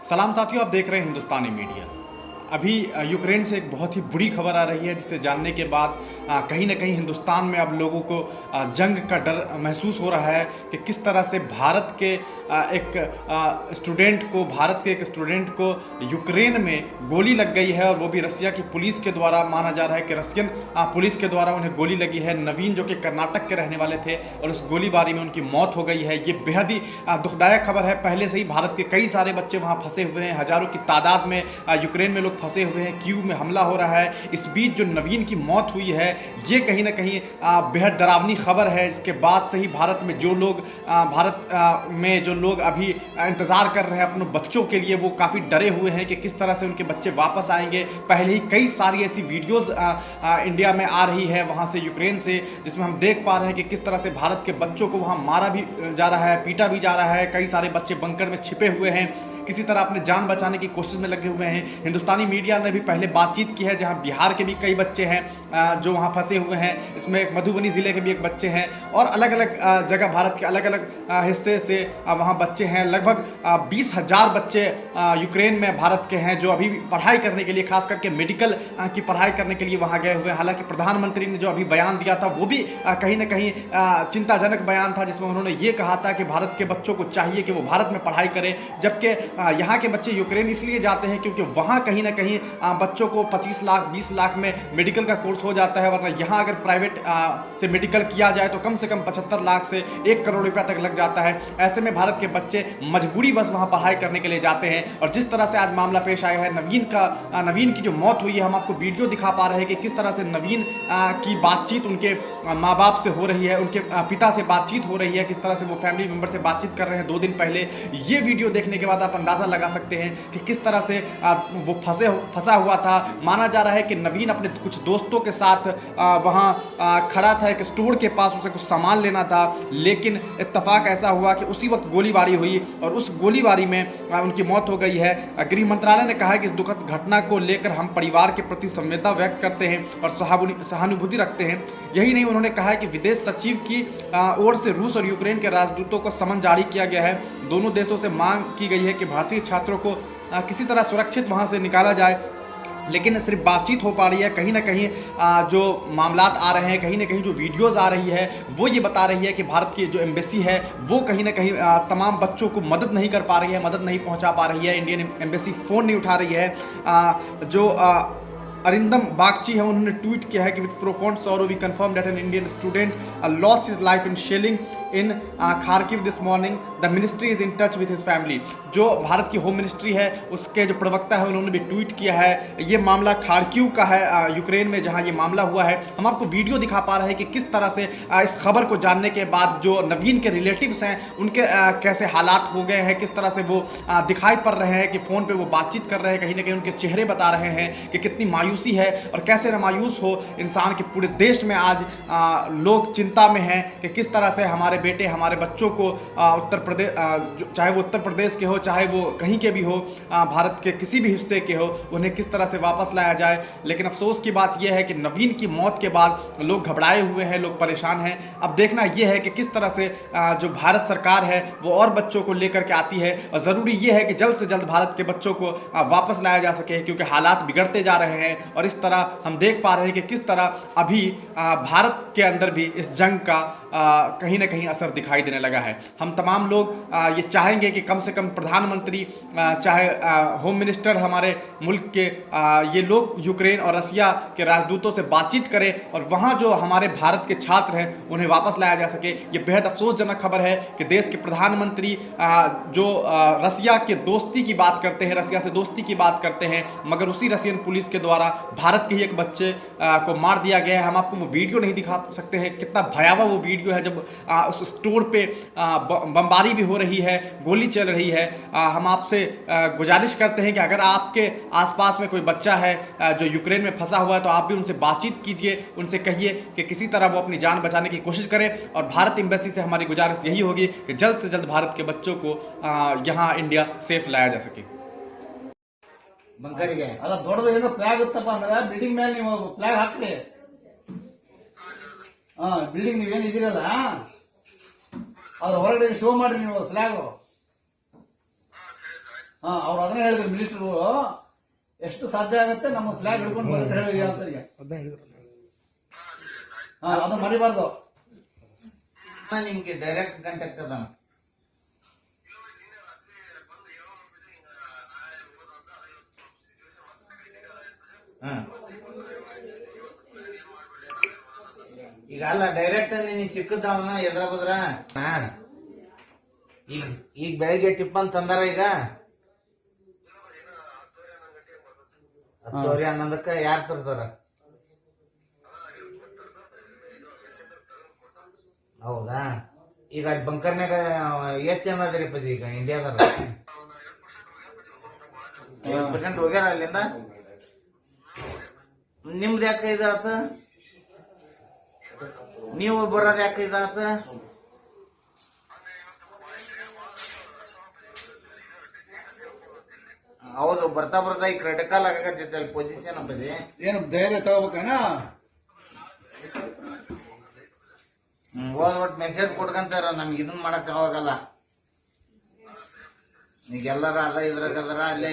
सलाम साथियों, आप देख रहे हैं हिंदुस्तानी मीडिया। अभी यूक्रेन से एक बहुत ही बुरी खबर आ रही है, जिसे जानने के बाद कहीं ना कहीं हिंदुस्तान में अब लोगों को जंग का डर महसूस हो रहा है कि किस तरह से भारत के एक स्टूडेंट को यूक्रेन में गोली लग गई है, और वो भी रसिया की पुलिस के द्वारा। माना जा रहा है कि रशियन पुलिस के द्वारा उन्हें गोली लगी है। नवीन, जो कि कर्नाटक के रहने वाले थे, और उस गोलीबारी में उनकी मौत हो गई है। ये बेहद ही दुखदायक खबर है। पहले से ही भारत के कई सारे बच्चे वहाँ फंसे हुए हैं, हजारों की तादाद में यूक्रेन में लोग फंसे हुए हैं। कीव में हमला हो रहा है। इस बीच जो नवीन की मौत हुई है, ये कहीं ना कहीं बेहद डरावनी खबर है। इसके बाद से ही भारत में जो लोग अभी इंतज़ार कर रहे हैं अपने बच्चों के लिए, वो काफ़ी डरे हुए हैं कि किस तरह से उनके बच्चे वापस आएंगे। पहले ही कई सारी ऐसी वीडियोज़ इंडिया में आ रही है वहाँ से, यूक्रेन से, जिसमें हम देख पा रहे हैं कि किस तरह से भारत के बच्चों को वहाँ मारा भी जा रहा है, पीटा भी जा रहा है। कई सारे बच्चे बंकर में छिपे हुए हैं, किसी तरह अपने जान बचाने की कोशिश में लगे हुए हैं। हिंदुस्तानी मीडिया ने भी पहले बातचीत की है, जहां बिहार के भी कई बच्चे हैं जो वहां फंसे हुए हैं। इसमें एक मधुबनी ज़िले के भी एक बच्चे हैं, और अलग अलग जगह भारत के अलग अलग हिस्से से वहां बच्चे हैं। लगभग 20,000 बच्चे यूक्रेन में भारत के हैं, जो अभी भी पढ़ाई करने के लिए, खास करके मेडिकल की पढ़ाई करने के लिए वहाँ गए हुए हैं। हालांकि प्रधानमंत्री ने जो अभी बयान दिया था, वो भी कहीं ना कहीं चिंताजनक बयान था, जिसमें उन्होंने ये कहा था कि भारत के बच्चों को चाहिए कि वो भारत में पढ़ाई करें। जबकि यहाँ के बच्चे यूक्रेन इसलिए जाते हैं क्योंकि वहाँ कहीं ना कहीं बच्चों को 25 लाख 20 लाख में मेडिकल का कोर्स हो जाता है, वरना यहाँ अगर प्राइवेट से मेडिकल किया जाए तो कम से कम 75 लाख से 1 करोड़ रुपया तक लग जाता है। ऐसे में भारत के बच्चे मजबूरी बस वहाँ पढ़ाई करने के लिए जाते हैं। और जिस तरह से आज मामला पेश आया है, नवीन की जो मौत हुई है, हम आपको वीडियो दिखा पा रहे हैं कि किस तरह से नवीन की बातचीत उनके माँ बाप से हो रही है, उनके पिता से बातचीत हो रही है, किस तरह से वो फैमिली मेम्बर से बातचीत कर रहे हैं 2 दिन पहले। ये वीडियो देखने के बाद आप अंदाज़ा लगा सकते हैं कि किस तरह से वो फंसा हुआ था। माना जा रहा है कि नवीन अपने कुछ दोस्तों के साथ वहाँ खड़ा था एक स्टोर के पास, उसे कुछ सामान लेना था, लेकिन इत्तेफाक ऐसा हुआ कि उसी वक्त गोलीबारी हुई, और उस गोलीबारी में उनकी मौत हो गई है। गृह मंत्रालय ने कहा है कि इस दुखद घटना को लेकर हम परिवार के प्रति संवेदना व्यक्त करते हैं और सहानुभूति रखते हैं। यही नहीं, उन्होंने कहा है कि विदेश सचिव की ओर से रूस और यूक्रेन के राजदूतों को समन जारी किया गया है। दोनों देशों से मांग की गई है कि भारतीय छात्रों को किसी तरह सुरक्षित वहां से निकाला जाए। लेकिन सिर्फ बातचीत हो पा रही है, कहीं ना कहीं जो मामलात आ रहे हैं, कहीं ना कहीं जो वीडियोस आ रही है, वो ये बता रही है कि भारत की जो एम्बेसी है वो कहीं ना कहीं तमाम बच्चों को मदद नहीं कर पा रही है, मदद नहीं पहुंचा पा रही है। इंडियन एम्बेसी फ़ोन नहीं उठा रही है। जो अरिंदम बागची है, उन्होंने ट्वीट किया है कि with profound sorrow we confirm that an Indian student lost his life in shelling in Kharkiv this morning. The ministry is in touch with his family. जो भारत की होम मिनिस्ट्री है, उसके जो प्रवक्ता है, उन्होंने भी ट्वीट किया है। ये मामला खार्किव का है, यूक्रेन में जहां ये मामला हुआ है। हम आपको वीडियो दिखा पा रहे हैं कि किस तरह से इस खबर को जानने के बाद जो नवीन के रिलेटिव्स हैं, उनके कैसे हालात हो गए हैं, किस तरह से वो दिखाई पड़ रहे हैं कि फ़ोन पर वो बातचीत कर रहे हैं। कहीं ना कहीं उनके चेहरे बता रहे हैं कि कितनी मायूसी है, और कैसे न मायूस हो इंसान के पूरे देश में आज लोग चिंता में हैं कि किस तरह से हमारे बेटे, हमारे बच्चों को उत्तर प्रदेश, चाहे वो उत्तर प्रदेश के हो, चाहे वो कहीं के भी हो, भारत के किसी भी हिस्से के हो, उन्हें किस तरह से वापस लाया जाए। लेकिन अफसोस की बात यह है कि नवीन की मौत के बाद लोग घबराए हुए हैं, लोग परेशान हैं। अब देखना यह है कि किस तरह से जो भारत सरकार है वो और बच्चों को लेकर के आती है, और ज़रूरी यह है कि जल्द से जल्द भारत के बच्चों को वापस लाया जा सके, क्योंकि हालात बिगड़ते जा रहे हैं। और इस तरह हम देख पा रहे हैं कि किस तरह अभी भारत के अंदर भी इस जंग का कहीं ना कहीं असर दिखाई देने लगा है। हम तमाम लोग ये चाहेंगे कि कम से कम प्रधानमंत्री, चाहे होम मिनिस्टर हमारे मुल्क के, ये लोग यूक्रेन और रसिया के राजदूतों से बातचीत करें, और वहाँ जो हमारे भारत के छात्र हैं उन्हें वापस लाया जा सके। ये बेहद अफसोसजनक खबर है कि देश के प्रधानमंत्री जो रसिया के दोस्ती की बात करते हैं, रसिया से दोस्ती की बात करते हैं, मगर उसी रसियन पुलिस के द्वारा भारत के ही एक बच्चे को मार दिया गया है। हम आपको वो वीडियो नहीं दिखा सकते हैं, कितना भयावह वो वीडियो है, जब उस स्टोर पे बमबारी भी हो रही है, गोली चल रही है। हम आपसे गुजारिश करते हैं कि अगर आपके आसपास में कोई बच्चा है जो यूक्रेन में फंसा हुआ है, तो आप भी उनसे बातचीत कीजिए, उनसे कहिए कि किसी तरह वो अपनी जान बचाने की कोशिश करें। और भारत एम्बेसी से हमारी गुजारिश यही होगी कि जल्द से जल्द भारत के बच्चों को यहाँ इंडिया सेफ लाया जा सके। ಬಂಕರಿಗೆ ಅಲ್ಲ ದೊಡ್ಡದು ಏನೋ ಫ್ಲಾಗ್ ಇತ್ತಪ್ಪ ಅಂದ್ರೆ ಬಿಲ್ಡಿಂಗ್ ಮೇಲೆ ನೀವು ಫ್ಲಾಗ್ ಹಾಕ್ರಿ. ಬಿಲ್ಡಿಂಗ್ ನೀವೇನು ಇದೀರಲ್ಲ ಅದ್ರ ಹೊರಗಡೆ ಶೋ ಮಾಡ್ರಿ ನೀವು ಫ್ಲಾಗ್. ಹಾ ಅವ್ರು ಅದನ್ನ ಹೇಳಿದ್ರು ಮಿನಿಸ್ಟರ್ ಎಷ್ಟು ಸಾಧ್ಯ ಆಗುತ್ತೆ ನಮ್ಮ ಫ್ಲಾಗ್ ಹಿಡ್ಕೊಂಡು ಬಂದು ಹೇಳಿದ್ರಿ ಅಂತರಿಗೆ. ಹಾ ಅದನ್ನ ಮರಿಬಾರ್ದು. ನಿಮ್ಗೆ ಡೈರೆಕ್ಟ್ ಕಾಂಟ್ಯಾಕ್ಟ್ ಅದ. ಈಗ ಅಲ್ಲ ಡೈರೆಕ್ಟ್ ನೀನ್ ಸಿಕ್ಕದವನ ಎದ್ರ ಬದ್ರ ಈಗ ಬೆಳಿಗ್ಗೆ ಟಿಪ್ಪನ್ ತಂದಾರ. ಈಗ 10 11 ಯಾರು ತರ್ತಾರ? ಹೌದಾ? ಈಗ ಬಂಕರ್ನಾಗ ಎಷ್ಟ್ ಜನ ಅದ್ರಿ ಪದಿ ಈಗ ಇಂಡಿಯಾದಾರ? 7% ಹೋಗ್ಯಾರ ಅಲ್ಲಿಂದ. ನಿಮ್ದು ಯಾಕೆ ಇದಾತ? ನೀವು ಬರೋದ್ ಯಾಕೆ ಇದಾತ? ಹೌದು, ಬರ್ತಾ ಬರ್ತಾ ಈ ಕ್ರಿಟಿಕಲ್ ಆಗಕತ್ತೈತೆ ಅಲ್ಲಿ ಪೊಸಿಷನ್ ಬದಿ. ಏನು ಧೈರ್ಯ ತಗೋಬೇಕಣ್ಣ. ಹೋದ್ ಒಟ್ಟು ಮೆಸೇಜ್ ಕೊಡ್ಕಂತಾರ, ನಮ್ಗೆ ಇದನ್ ಮಾಡಕ್ ಆವಾಗಲ್ಲ. ಈಗ ಎಲ್ಲಾರ ಅದ ಇದ್ರಾಗದಾರ ಅಲ್ಲೇ